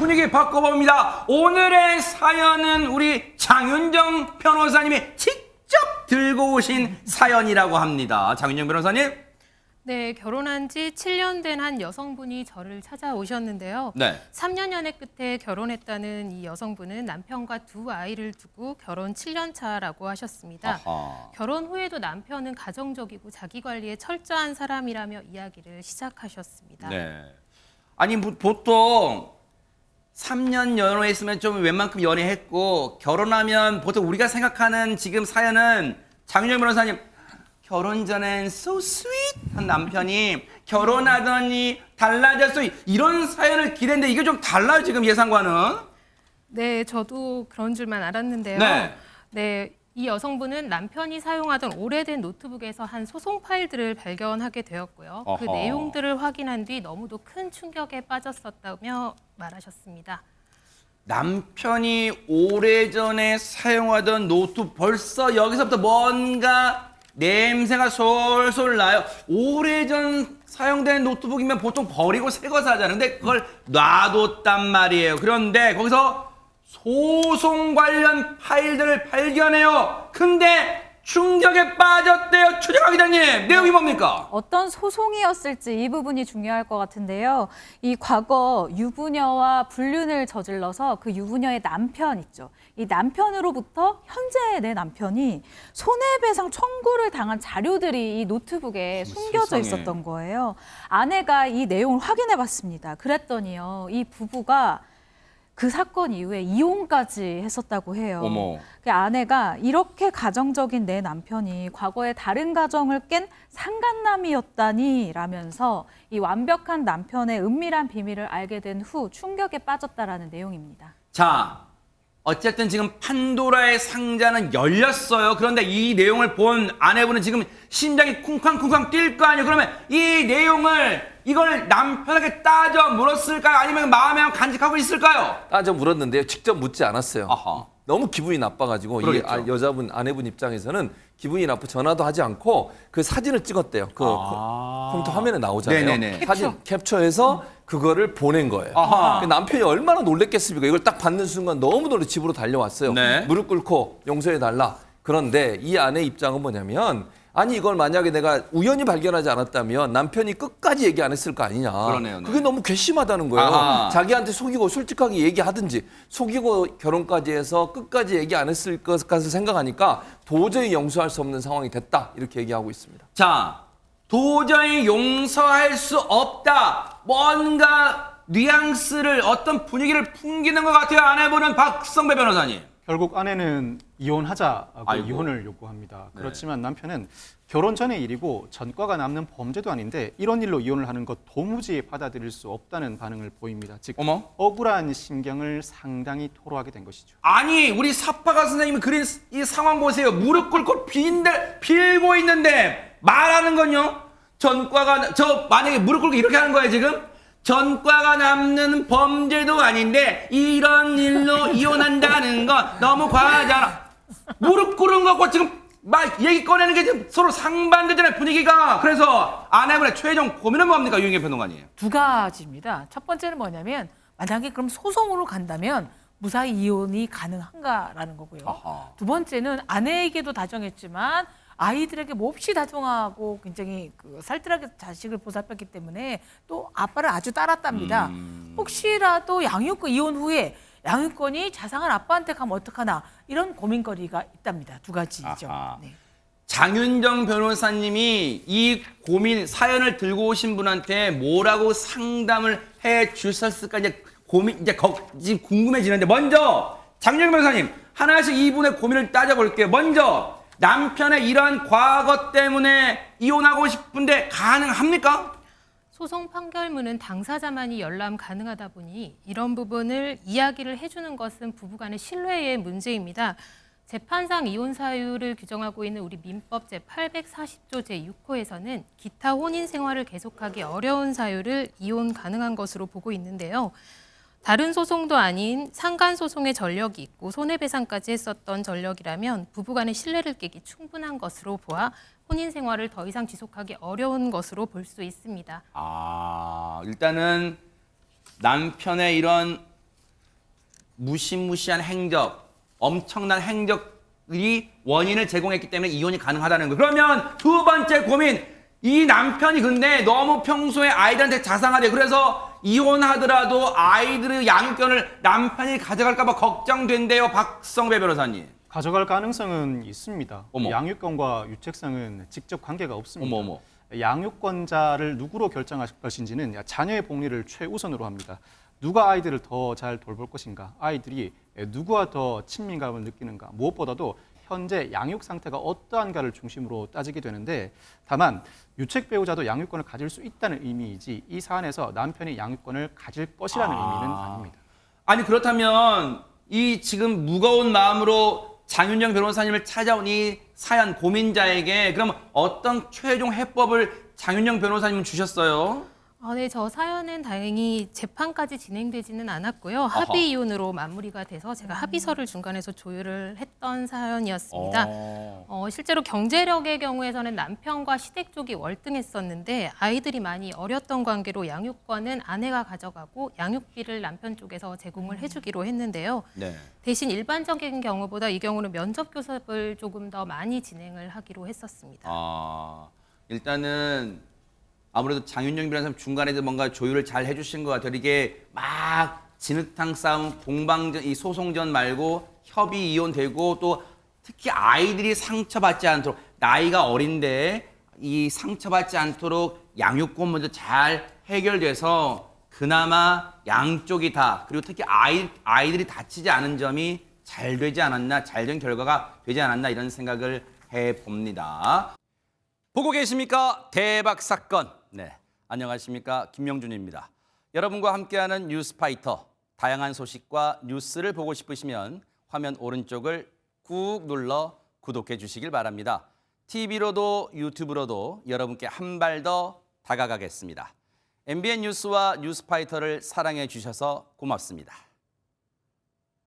분위기 바꿔봅니다. 오늘의 사연은 우리 장윤정 변호사님이 직접 들고 오신 사연이라고 합니다. 장윤정 변호사님. 네, 결혼한 지 7년 된 한 여성분이 저를 찾아오셨는데요. 네. 3년 연애 끝에 결혼했다는 이 여성분은 남편과 두 아이를 두고 결혼 7년 차라고 하셨습니다. 아하. 결혼 후에도 남편은 가정적이고 자기 관리에 철저한 사람이라며 이야기를 시작하셨습니다. 네. 아니 보통 3년 연애했으면 좀 웬만큼 연애했고 결혼하면 보통 우리가 생각하는 지금 사연은 장윤정 변호사님 결혼 전엔 so sweet한 남편이 결혼하더니 달라졌어 이런 사연을 기대했는데 이게 좀 달라요 지금 예상과는. 네, 저도 그런 줄만 알았는데요. 네. 이 여성분은 남편이 사용하던 오래된 노트북에서 한 소송 파일들을 발견하게 되었고요. 그 어허. 내용들을 확인한 뒤 너무도 큰 충격에 빠졌었다며 말하셨습니다. 남편이 오래전에 사용하던 노트북 벌써 여기서부터 뭔가 냄새가 솔솔 나요. 오래전 사용된 노트북이면 보통 버리고 새 거 사잖아요. 근데 그걸 놔뒀단 말이에요. 그런데 거기서 소송 관련 파일들을 발견해요. 근데 충격에 빠졌대요. 최재가 기자님, 내용이 뭡니까? 어떤 소송이었을지 이 부분이 중요할 것 같은데요. 이 과거 유부녀와 불륜을 저질러서 그 유부녀의 남편 있죠. 이 남편으로부터 현재 내 남편이 손해배상 청구를 당한 자료들이 이 노트북에 숨겨져 세상에. 있었던 거예요. 아내가 이 내용을 확인해 봤습니다. 그랬더니요. 이 부부가 그 사건 이후에 이혼까지 했었다고 해요. 어머. 그 아내가 이렇게 가정적인 내 남편이 과거에 다른 가정을 깬 상간남이었다니 라면서 이 완벽한 남편의 은밀한 비밀을 알게 된 후 충격에 빠졌다라는 내용입니다. 자, 어쨌든 지금 판도라의 상자는 열렸어요. 그런데 이 내용을 본 아내분은 지금 심장이 쿵쾅쿵쾅 뛸 거 아니에요. 그러면 이 내용을 이걸 남편에게 따져 물었을까요? 아니면 마음에 간직하고 있을까요? 따져 물었는데요. 직접 묻지 않았어요. 아하. 너무 기분이 나빠가지고 이 그러겠죠. 여자분 아내분 입장에서는 기분이 나빠 전화도 하지 않고 그 사진을 찍었대요. 그 컴퓨터 화면에 나오잖아요. 네네네. 사진 캡처해서 그거를 보낸 거예요. 아하. 그 남편이 얼마나 놀랬겠습니까? 이걸 딱 받는 순간 너무 놀라 집으로 달려왔어요. 네. 무릎 꿇고 용서해달라. 그런데 이 아내 입장은 뭐냐면 아니 이걸 만약에 내가 우연히 발견하지 않았다면 남편이 끝까지 얘기 안 했을 거 아니냐. 그러네요, 네. 그게 너무 괘씸하다는 거예요. 아하. 자기한테 속이고 솔직하게 얘기하든지 속이고 결혼까지 해서 끝까지 얘기 안 했을 것까지 생각하니까 도저히 용서할 수 없는 상황이 됐다. 이렇게 얘기하고 있습니다. 자, 도저히 용서할 수 없다. 뭔가 뉘앙스를 어떤 분위기를 풍기는 것 같아요. 아내분은 박성배 변호사님. 결국 아내는 이혼하자고 아이고. 이혼을 요구합니다. 네. 그렇지만 남편은 결혼 전의 일이고 전과가 남는 범죄도 아닌데 이런 일로 이혼을 하는 것 도무지 받아들일 수 없다는 반응을 보입니다. 즉 어머. 억울한 심경을 상당히 토로하게 된 것이죠. 아니 우리 사파가 선생님이 그린 이 상황 보세요. 무릎 꿇고 빌고 있는데 말하는 건요. 전과가 저 만약에 무릎 꿇고 이렇게 하는 거예요 지금. 전과가 남는 범죄도 아닌데 이런 일로 이혼한다는 건 너무 과하잖아. 무릎 꿇은 거고 지금 막 얘기 꺼내는 게 지금 서로 상반되잖아요 분위기가. 그래서 아내분의 최종 고민은 뭡니까 유인계 평론가님? 두 가지입니다. 첫 번째는 뭐냐면 만약에 그럼 소송으로 간다면 무사히 이혼이 가능한가라는 거고요. 아하. 두 번째는 아내에게도 다정했지만 아이들에게 몹시 다정하고 굉장히 그 살뜰하게 자식을 보살폈기 때문에 또 아빠를 아주 따랐답니다. 혹시라도 양육권 이혼 후에 양육권이 자상한 아빠한테 가면 어떡하나 이런 고민거리가 있답니다. 두 가지죠. 아하. 네. 장윤정 변호사님이 이 고민 사연을 들고 오신 분한테 뭐라고 상담을 해 주셨을까 이제 고민 지금 궁금해지는데 먼저 장윤정 변호사님 하나씩 이분의 고민을 따져볼게요. 먼저 남편의 이런 과거 때문에 이혼하고 싶은데 가능합니까? 소송 판결문은 당사자만이 열람 가능하다 보니 이런 부분을 이야기를 해주는 것은 부부간의 신뢰의 문제입니다. 재판상 이혼 사유를 규정하고 있는 우리 민법 제840조 제6호에서는 기타 혼인 생활을 계속하기 어려운 사유를 이혼 가능한 것으로 보고 있는데요. 다른 소송도 아닌 상간 소송의 전력이 있고 손해배상까지 했었던 전력이라면 부부간의 신뢰를 깨기 충분한 것으로 보아 혼인 생활을 더 이상 지속하기 어려운 것으로 볼 수 있습니다. 일단은 남편의 이런 무시무시한 행적, 엄청난 행적이 원인을 제공했기 때문에 이혼이 가능하다는 거예요. 그러면 두 번째 고민, 이 남편이 근데 너무 평소에 아이들한테 자상하대. 그래서 이혼하더라도 아이들의 양육권을 남편이 가져갈까 봐 걱정된대요. 박성배 변호사님. 가져갈 가능성은 있습니다. 어머. 양육권과 유책상은 직접 관계가 없습니다. 어머. 양육권자를 누구로 결정할 것인지는 자녀의 복리를 최우선으로 합니다. 누가 아이들을 더 잘 돌볼 것인가, 아이들이 누구와 더 친밀감을 느끼는가, 무엇보다도 현재 양육 상태가 어떠한가를 중심으로 따지게 되는데, 다만 유책 배우자도 양육권을 가질 수 있다는 의미이지 이 사안에서 남편이 양육권을 가질 것이라는 의미는 아닙니다. 아니 그렇다면 이 지금 무거운 마음으로 장윤정 변호사님을 찾아온 이 사연 고민자에게 그럼 어떤 최종 해법을 장윤정 변호사님은 주셨어요? 네, 저 사연은 다행히 재판까지 진행되지는 않았고요. 합의 이혼으로 마무리가 돼서 제가 합의서를 중간에서 조율을 했던 사연이었습니다. 실제로 경제력의 경우에서는 남편과 시댁 쪽이 월등했었는데 아이들이 많이 어렸던 관계로 양육권은 아내가 가져가고 양육비를 남편 쪽에서 제공을 해주기로 했는데요. 네. 대신 일반적인 경우보다 이 경우는 면접 교섭을 조금 더 많이 진행을 하기로 했었습니다. 일단은 아무래도 장윤정 변호사님 중간에도 뭔가 조율을 잘 해주신 것 같아요. 이게 막 진흙탕 싸움, 공방전, 이 소송전 말고 협의 이혼되고 또 특히 아이들이 상처받지 않도록 나이가 어린데 이 상처받지 않도록 양육권 먼저 잘 해결돼서 그나마 양쪽이 다 그리고 특히 아이들이 다치지 않은 점이 잘 되지 않았나, 잘 된 결과가 되지 않았나 이런 생각을 해봅니다. 보고 계십니까? 대박 사건. 네, 안녕하십니까? 김명준입니다. 여러분과 함께하는 뉴스파이터. 다양한 소식과 뉴스를 보고 싶으시면 화면 오른쪽을 꾹 눌러 구독해 주시길 바랍니다. TV로도 유튜브로도 여러분께 한 발 더 다가가겠습니다. MBN 뉴스와 뉴스파이터를 사랑해 주셔서 고맙습니다.